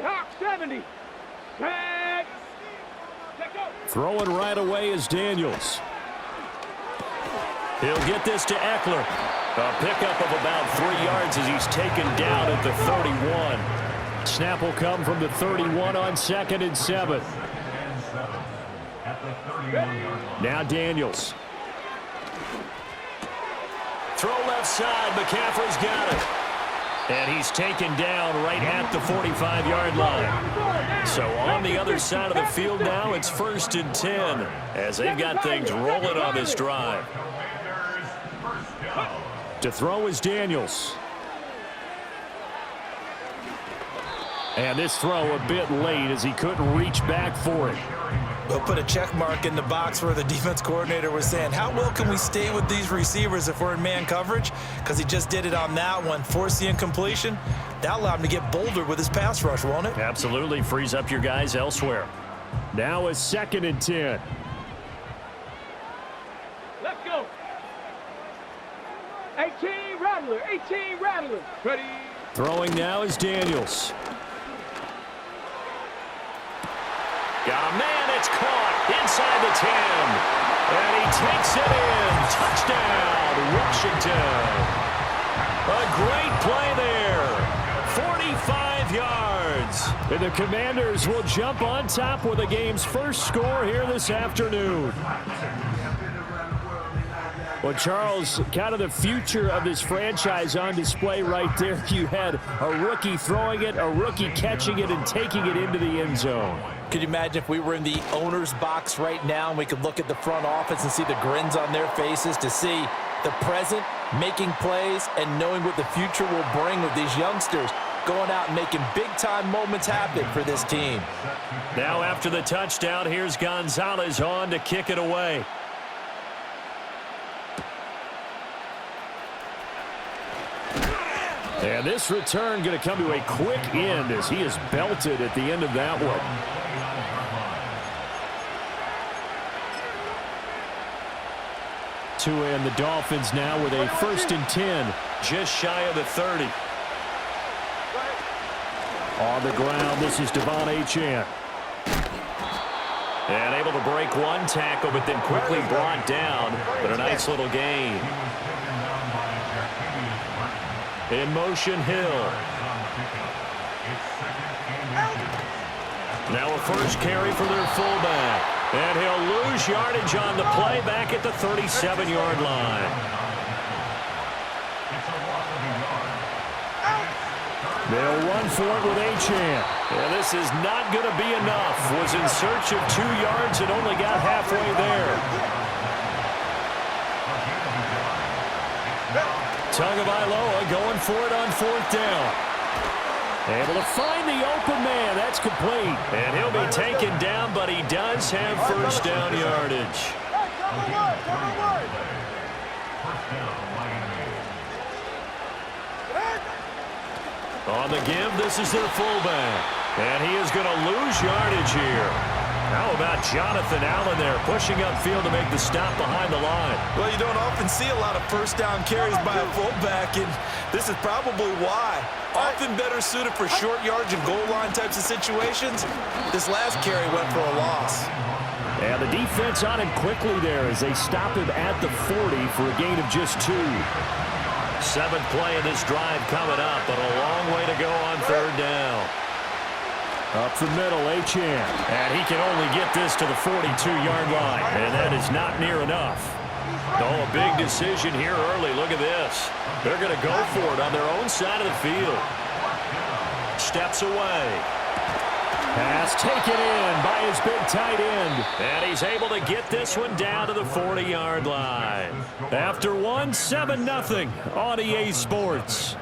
hop 70. Set. Throwing right away is Daniels. He'll get this to Eckler. A pickup of about 3 yards as he's taken down at the 31. Snap will come from the 31 on 2nd and 7. Now Daniels. Throw left side. McCaffrey's got it. And he's taken down right at the 45-yard line. So on the other side of the field now, it's 1st and 10 as they've got things rolling on this drive. To throw is Daniels. And this throw a bit late as he couldn't reach back for it. We'll put a check mark in the box where the defense coordinator was saying, how well can we stay with these receivers if we're in man coverage? Because he just did it on that one, forced the incompletion. That allowed him to get bolder with his pass rush, won't it? Absolutely frees up your guys elsewhere. Now is 2nd and 10. Let's go. 18 Rattler, 18 Rattler. Ready. Throwing now is Daniels. Got a man, it's caught inside the 10. And he takes it in. Touchdown, Washington. A great play there. 45 yards. And the Commanders will jump on top with the game's first score here this afternoon. Well, Charles, kind of the future of this franchise on display right there. You had a rookie throwing it, a rookie catching it, and taking it into the end zone. Could you imagine if we were in the owner's box right now and we could look at the front office and see the grins on their faces to see the present making plays and knowing what the future will bring with these youngsters going out and making big-time moments happen for this team. Now after the touchdown, here's Gonzalez on to kick it away. And this return going to come to a quick end as he is belted at the end of that one. To end the Dolphins now with a 1st and 10, just shy of the 30. On the ground, this is Devon Achane. And able to break one tackle, but then quickly brought down. But a nice little gain. In motion, Hill. Now a first carry for their fullback. And he'll lose yardage on the play back at the 37-yard line. They'll run for it with Achane. And this is not going to be enough. Was in search of 2 yards and only got halfway there. Tagovailoa going for it on 4th down. Able to find the open man. That's complete. And he'll be taken down, but he does have 1st down yardage. On the give, this is their fullback. And he is going to lose yardage here. How about Jonathan Allen there pushing upfield to make the stop behind the line? Well, you don't often see a lot of 1st down carries by a fullback, and this is probably why. Often better suited for short yards and goal line types of situations. This last carry went for a loss. And the defense on him quickly there as they stop him at the 40 for a gain of just 2. 7th play of this drive coming up, but a long way to go on 3rd down. Up the middle, Achane. And he can only get this to the 42-yard line. And that is not near enough. Oh, a big decision here early. Look at this. They're going to go for it on their own side of the field. Steps away. Pass taken in by his big tight end. And he's able to get this one down to the 40-yard line. After one, 7-0 on EA Sports.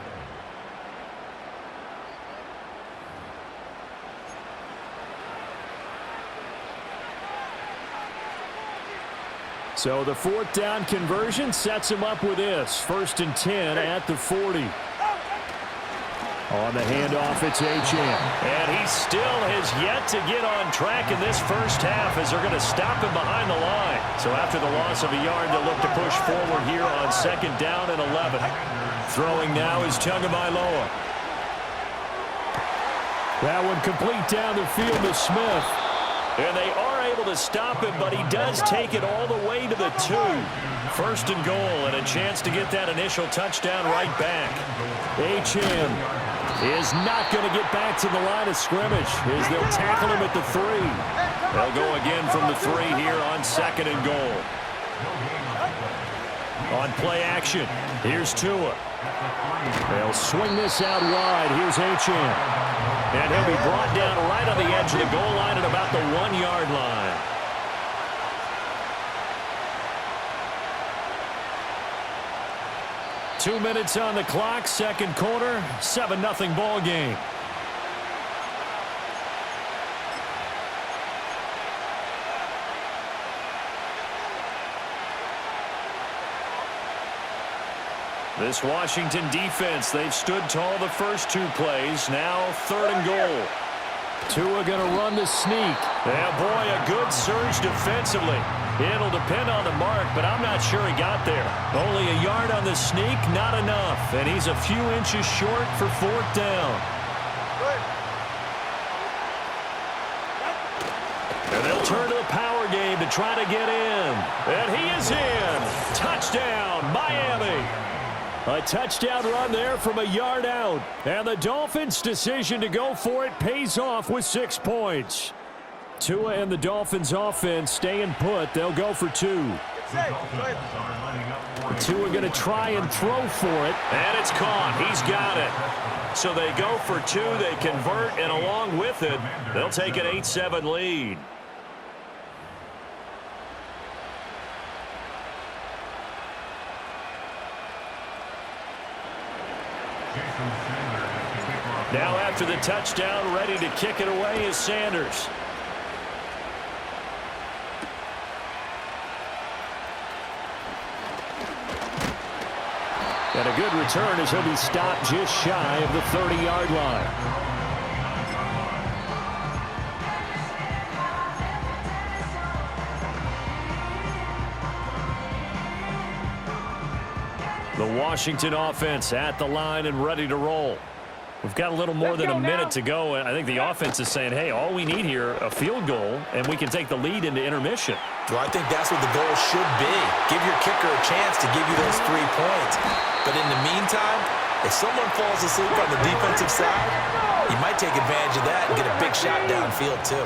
So the 4th down conversion sets him up with this. 1st and 10 at the 40. On the handoff, it's Achane. And he still has yet to get on track in this first half as they're going to stop him behind the line. So after the loss of a yard, they'll look to push forward here on 2nd down and 11. Throwing now is Tagovailoa. That one complete down the field to Smith. And they are able to stop him, but he does take it all the way to the 2. First and goal, and a chance to get that initial touchdown right back. HM is not going to get back to the line of scrimmage as they'll tackle him at the 3. They'll go again from the 3 here on second and goal. On play action, here's Tua. They'll swing this out wide. Here's HM. And he'll be brought down right on the edge of the goal line at about the 1-yard line. Two minutes on the clock, second quarter, 7-0 ball game. This Washington defense, they've stood tall the first 2 plays. Now third and goal. Tua going to run the sneak. Yeah, boy, a good surge defensively. It'll depend on the mark, but I'm not sure he got there. Only a yard on the sneak, not enough. And he's a few inches short for fourth down. And they'll turn to the power game to try to get in. And he is in. Touchdown, Miami. A touchdown run there from a yard out. And the Dolphins' decision to go for it pays off with 6 points. Tua and the Dolphins' offense staying put. They'll go for 2. Tua going to try and throw for it. And it's caught. He's got it. So they go for 2. They convert, and along with it, they'll take an 8-7 lead. Now after the touchdown, ready to kick it away is Sanders. And a good return as he'll be stopped just shy of the 30-yard line. The Washington offense at the line and ready to roll. We've got a little more than a minute to go. I think the offense is saying, hey, all we need here, a field goal, and we can take the lead into intermission. Well, I think that's what the goal should be. Give your kicker a chance to give you those 3 points. But in the meantime, if someone falls asleep on the defensive side, you might take advantage of that and get a big shot downfield too.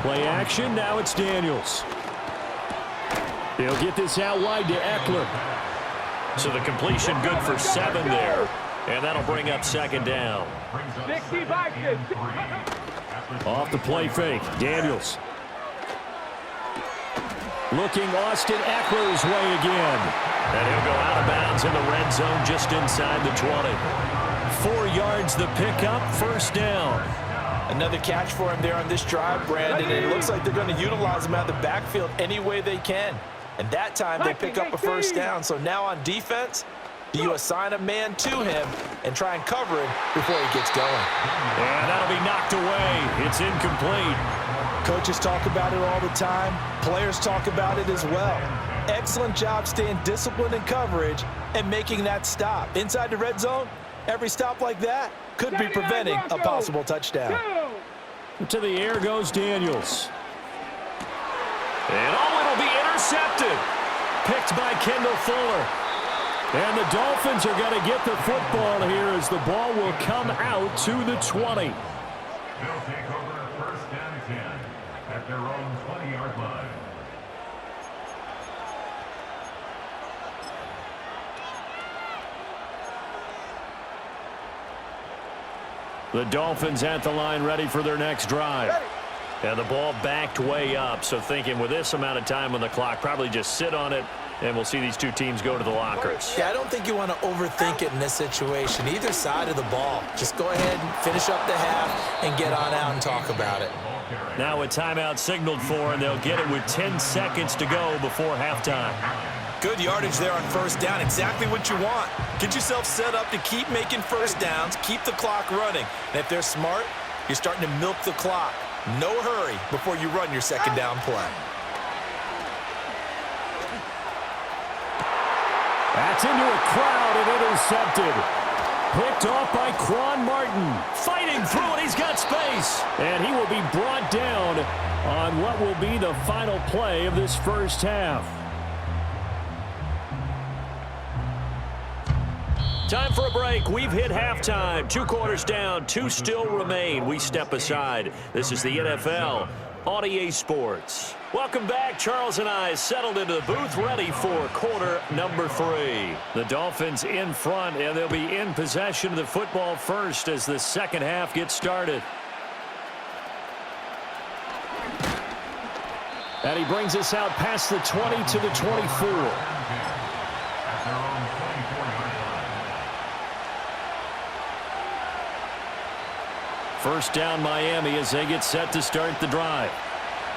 Play action, now it's Daniels. He'll get this out wide to Eckler. So the completion good for 7 there. And that'll bring up second down. 65. Off the play fake, Daniels. Looking Austin Eckler's way again. And he'll go out of bounds in the red zone just inside the 20. 4 yards the pickup, first down. Another catch for him there on this drive, Brandon. And it looks like they're going to utilize him out of the backfield any way they can. And that time they pick up a first down. So now on defense, do you assign a man to him and try and cover him before he gets going? And that'll be knocked away. It's incomplete. Coaches talk about it all the time. Players talk about it as well. Excellent job staying disciplined in coverage and making that stop. Inside the red zone, every stop like that could be preventing a possible touchdown. To the air goes Daniels. And it'll be intercepted. Picked by Kendall Fuller. And the Dolphins are going to get the football here as the ball will come out to the 20. They'll take over first and 10 at their own 20-yard line. The Dolphins at the line ready for their next drive. And the ball backed way up, so thinking with this amount of time on the clock, probably just sit on it, and we'll see these two teams go to the lockers. Yeah, I don't think you want to overthink it in this situation, either side of the ball. Just go ahead and finish up the half and get on out and talk about it. Now a timeout signaled for, and they'll get it with 10 seconds to go before halftime. Good yardage there on first down, exactly what you want. Get yourself set up to keep making first downs, keep the clock running. And if they're smart, you're starting to milk the clock. No hurry before you run your second down play. That's into a crowd and intercepted. Picked off by Quan Martin. Fighting through it. He's got space. And he will be brought down on what will be the final play of this first half. Time for a break. We've hit halftime. 2 quarters down. 2 still remain. We step aside. This is the NFL on EA Sports. Welcome back. Charles and I settled into the booth, ready for quarter number 3. The Dolphins in front, and they'll be in possession of the football first as the second half gets started. And he brings us out past the 20 to the 24. First down Miami as they get set to start the drive.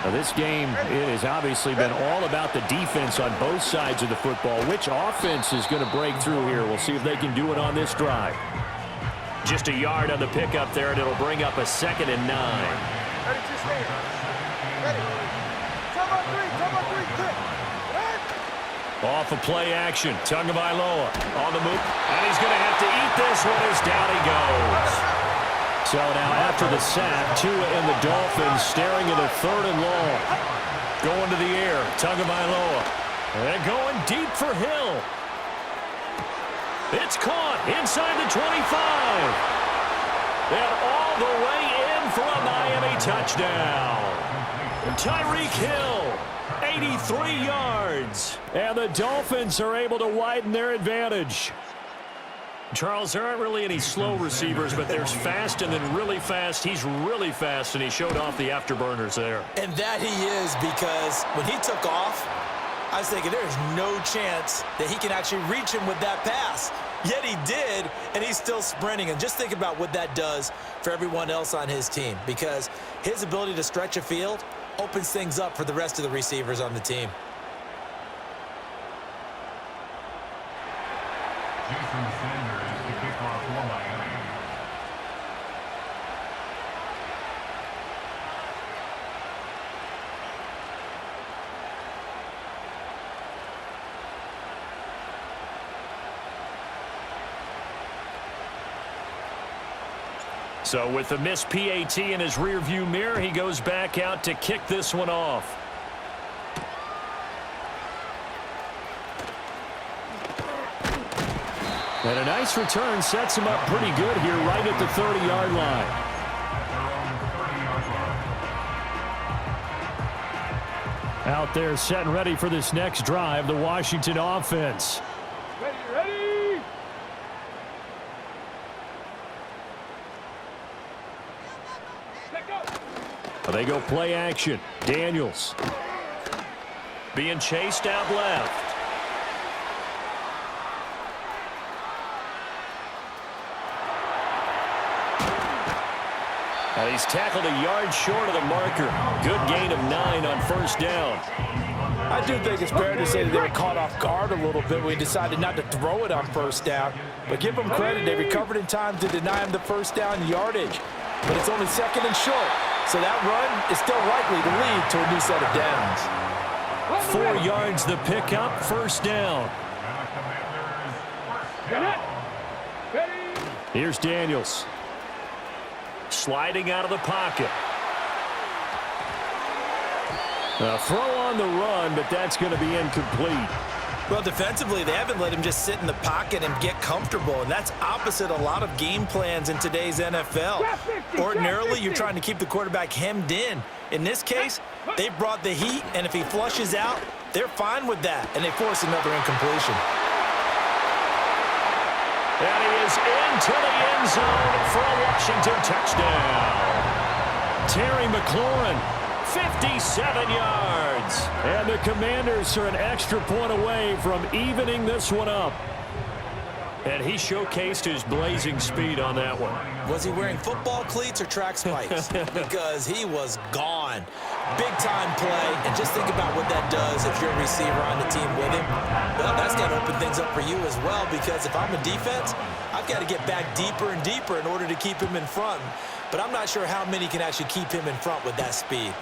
Now this game, it has obviously been all about the defense on both sides of the football. Which offense is going to break through here? We'll see if they can do it on this drive. Just a yard on the pickup there, and it'll bring up a 2nd and 9. Ready, just stand. Ready. Come on, 3, quick. Off of play action. Tagovailoa on the move. And he's going to have to eat this one as down he goes. So now after the sack, Tua and the Dolphins staring at a 3rd and long. Going to the air, Tagovailoa. And going deep for Hill. It's caught inside the 25. And all the way in for a Miami touchdown. Tyreek Hill, 83 yards. And the Dolphins are able to widen their advantage. Charles, there aren't really any slow receivers, but there's fast and then really fast. He's really fast, and he showed off the afterburners there. And that he is, because when he took off, I was thinking there's no chance that he can actually reach him with that pass. Yet he did, and he's still sprinting. And just think about what that does for everyone else on his team, because his ability to stretch a field opens things up for the rest of the receivers on the team. So with the missed PAT in his rearview mirror, he goes back out to kick this one off. And a nice return sets him up pretty good here right at the 30-yard line. Out there set and ready for this next drive, the Washington offense. Ready. They go play action. Daniels being chased out left. And he's tackled a yard short of the marker. Good gain of 9 on first down. I do think it's fair to say that they were caught off guard a little bit when he decided not to throw it on first down. But give them credit. They recovered in time to deny him the first down yardage. But it's only 2nd and short. So that run is still likely to lead to a new set of downs. 4 yards the pickup, first down. Here's Daniels. Sliding out of the pocket. A throw on the run, but that's going to be incomplete. Well, defensively, they haven't let him just sit in the pocket and get comfortable, and that's opposite a lot of game plans in today's NFL. Ordinarily, you're trying to keep the quarterback hemmed in. In this case, they brought the heat, and if he flushes out, they're fine with that, and they force another incompletion. And he is into the end zone for a Washington touchdown. Terry McLaurin, 57 yards. And the Commanders are an extra point away from evening this one up. And he showcased his blazing speed on that one. Was he wearing football cleats or track spikes? Because he was gone. Big-time play, and just think about what that does if you're a receiver on the team with him. Well, that's got to open things up for you as well, because if I'm a defense, I've got to get back deeper and deeper in order to keep him in front. But I'm not sure how many can actually keep him in front with that speed.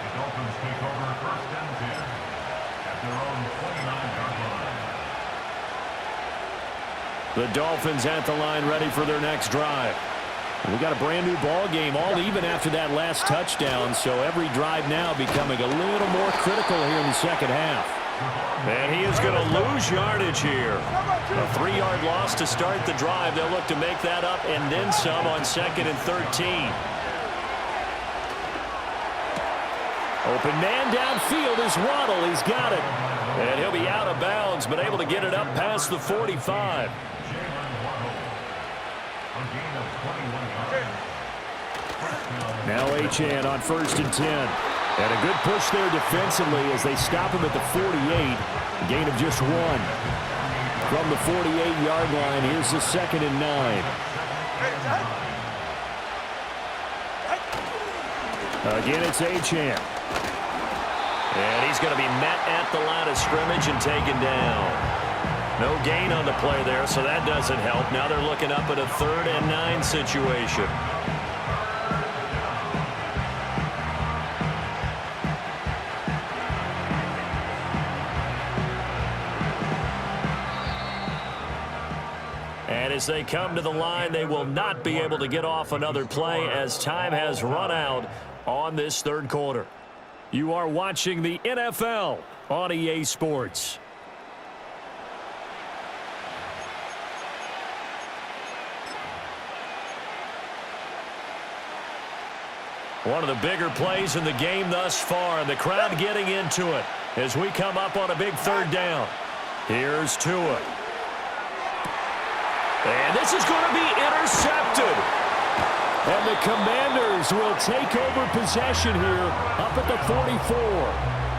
The Dolphins take over 1st and 10 at their own 29 yard The Dolphins at the line ready for their next drive. We got a brand new ball game, all even after that last touchdown, so every drive now becoming a little more critical here in the second half. And he is going to lose yardage here. A 3-yard loss to start the drive. They'll look to make that up and then some on 2nd and 13. Open man downfield is Waddle. He's got it. And he'll be out of bounds, but able to get it up past the 45. Now H2H on 1st and 10. And a good push there defensively as they stop him at the 48. A gain of just 1. From the 48-yard line, here's the 2nd and 9. Again, it's H2H. And he's going to be met at the line of scrimmage and taken down. No gain on the play there, so that doesn't help. Now they're looking up at a 3rd and 9 situation. And as they come to the line, they will not be able to get off another play as time has run out on this 3rd quarter. You are watching the NFL on EA Sports. One of the bigger plays in the game thus far, and the crowd getting into it as we come up on a big 3rd down. Here's Tua. And this is going to be intercepted. And the Commanders will take over possession here up at the 44.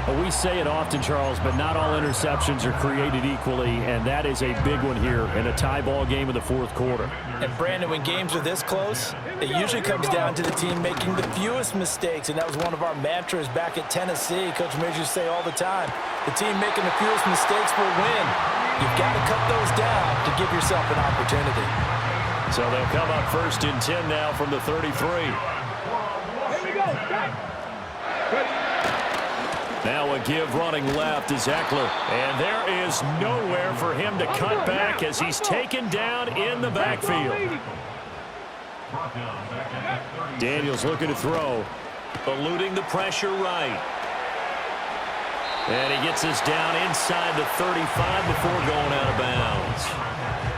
Well, we say it often, Charles, but not all interceptions are created equally, and that is a big one here in a tie ball game in the 4th quarter. And, Brandon, when games are this close, it usually comes down to the team making the fewest mistakes, and that was one of our mantras back at Tennessee. Coach Major used to say all the time, the team making the fewest mistakes will win. You've got to cut those down to give yourself an opportunity. So they'll come up 1st and 10 now from the 33. Here we go. Now a give running left is Eckler. And there is nowhere for him to cut back as he's taken down in the backfield. Daniels looking to throw. Eluding the pressure right. And he gets us down inside the 35 before going out of bounds.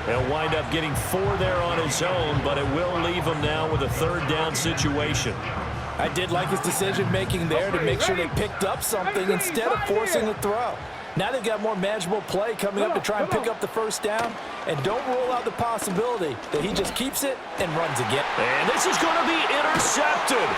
He'll wind up getting 4 there on his own, but it will leave him now with a 3rd down situation. I did like his decision-making there to make sure they picked up something instead of forcing the throw. Now they've got more manageable play coming up to try and pick up the 1st down, and don't rule out the possibility that he just keeps it and runs again. And this is going to be intercepted.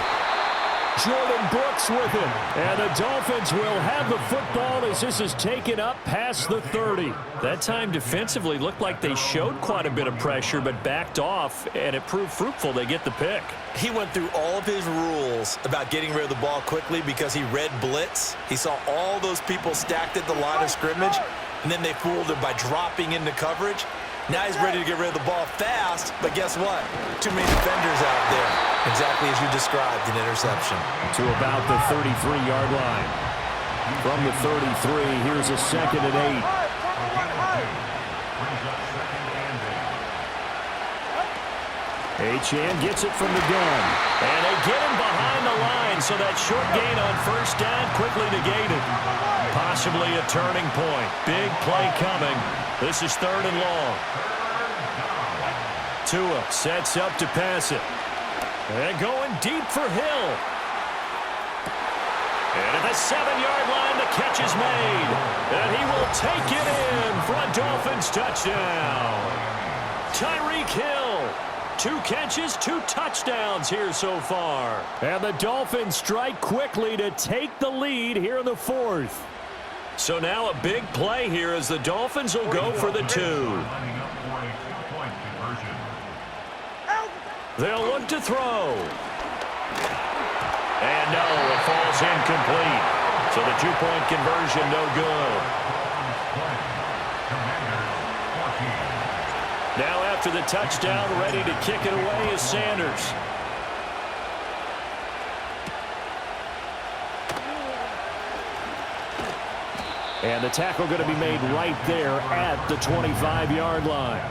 Jordan Brooks with him. And the Dolphins will have the football as this is taken up past the 30. That time defensively looked like they showed quite a bit of pressure but backed off, and it proved fruitful. They get the pick. He went through all of his rules about getting rid of the ball quickly because he read blitz. He saw all those people stacked at the line of scrimmage, and then they fooled him by dropping into coverage. Now he's ready to get rid of the ball fast, but guess what? Too many defenders out there. Exactly as you described, an interception. To about the 33-yard line. From the 33, here's a 2nd and 8. H2H gets it from the gun. And they get him behind the line, so that short gain on 1st down quickly negated. Possibly a turning point. Big play coming. This is 3rd and long. Tua sets up to pass it. And going deep for Hill. And at the 7-yard line, the catch is made. And he will take it in for a Dolphins touchdown. Tyreek Hill. 2 catches, 2 touchdowns here so far. And the Dolphins strike quickly to take the lead here in the 4th. So now a big play here as the Dolphins will go for the 2. They'll look to throw. And no, it falls incomplete. So the 2-point conversion no good. Now after the touchdown, ready to kick it away is Sanders. And the tackle going to be made right there at the 25-yard line.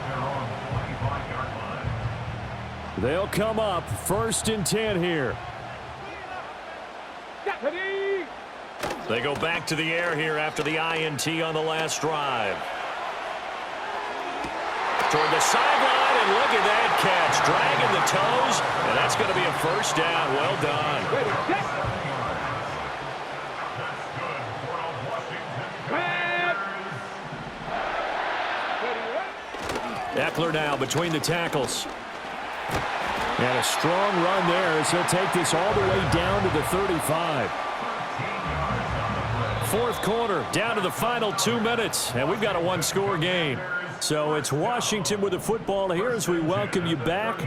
They'll come up 1st and 10 here. They go back to the air here after the INT on the last drive. Toward the sideline, and look at that catch. Dragging the toes, and that's going to be a 1st down. Well done. Eckler now between the tackles. And a strong run there as he'll take this all the way down to the 35. 4th quarter, down to the final 2 minutes, and we've got a 1-score game. So it's Washington with the football here as we welcome you back.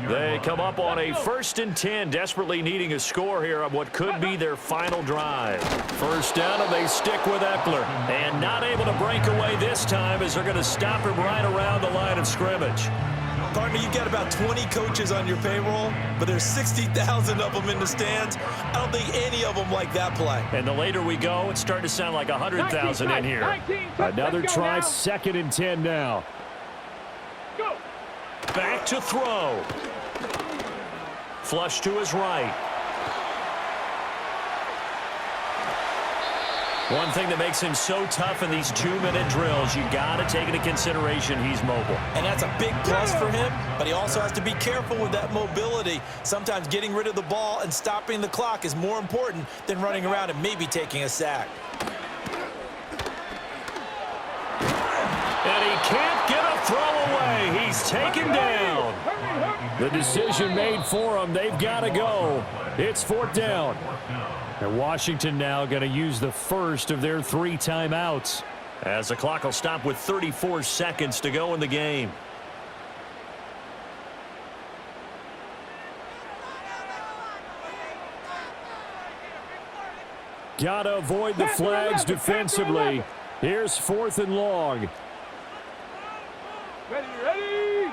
They come up on a 1st and 10, desperately needing a score here on what could be their final drive. 1st down, and they stick with Eckler. And not able to break away this time as they're going to stop him right around the line of scrimmage. Partner, you've got about 20 coaches on your payroll, but there's 60,000 of them in the stands. I don't think any of them like that play. And the later we go, it's starting to sound like 100,000 in here. Another try, 2nd and 10 now. Go. Back to throw. Flush to his right. One thing that makes him so tough in these 2-minute drills, you got to take into consideration he's mobile. And that's a big plus for him, but he also has to be careful with that mobility. Sometimes getting rid of the ball and stopping the clock is more important than running around and maybe taking a sack. And he can't get a throw away. He's taken down. The decision made for him. They've got to go. It's 4th down. And Washington now going to use the first of their 3 timeouts, as the clock will stop with 34 seconds to go in the game. Got to avoid the flags defensively. Here's 4th and long. Ready.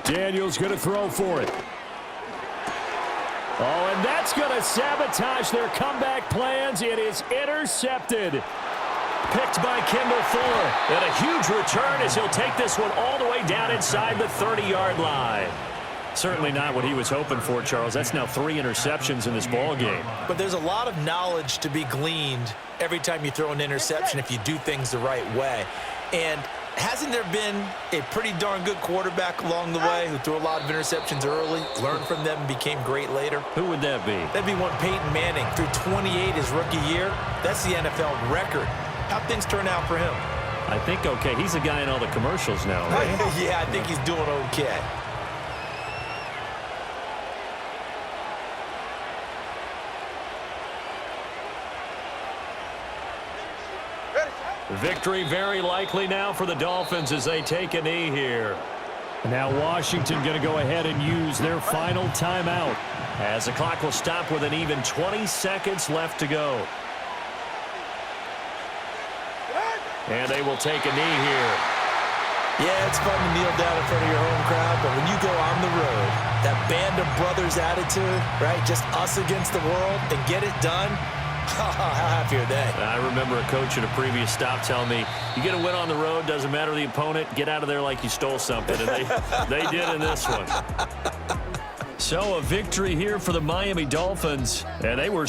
Daniel's going to throw for it. Oh, and that's going to sabotage their comeback plans. It is intercepted. Picked by Kendall Fuller. And a huge return as he'll take this one all the way down inside the 30-yard line. Certainly not what he was hoping for, Charles. That's now 3 interceptions in this ball game. But there's a lot of knowledge to be gleaned every time you throw an interception if you do things the right way. And hasn't there been a pretty darn good quarterback along the way who threw a lot of interceptions early, learned from them, and became great later? Who would that be? That'd be one Peyton Manning. Threw 28 his rookie year. That's the NFL record. How'd things turn out for him? I think okay. He's the guy in all the commercials now, right? Yeah, I think he's doing okay. Victory very likely now for the Dolphins as they take a knee here. Now Washington going to go ahead and use their final timeout as the clock will stop with an even 20 seconds left to go. And they will take a knee here. Yeah, it's fun to kneel down in front of your home crowd, but when you go on the road, that band of brothers attitude, right, just us against the world, and get it done, how happy are they? I remember a coach at a previous stop telling me, you get a win on the road, doesn't matter the opponent, get out of there like you stole something. And they did in this one. So a victory here for the Miami Dolphins. And they were...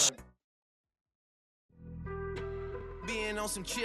Being on some chill.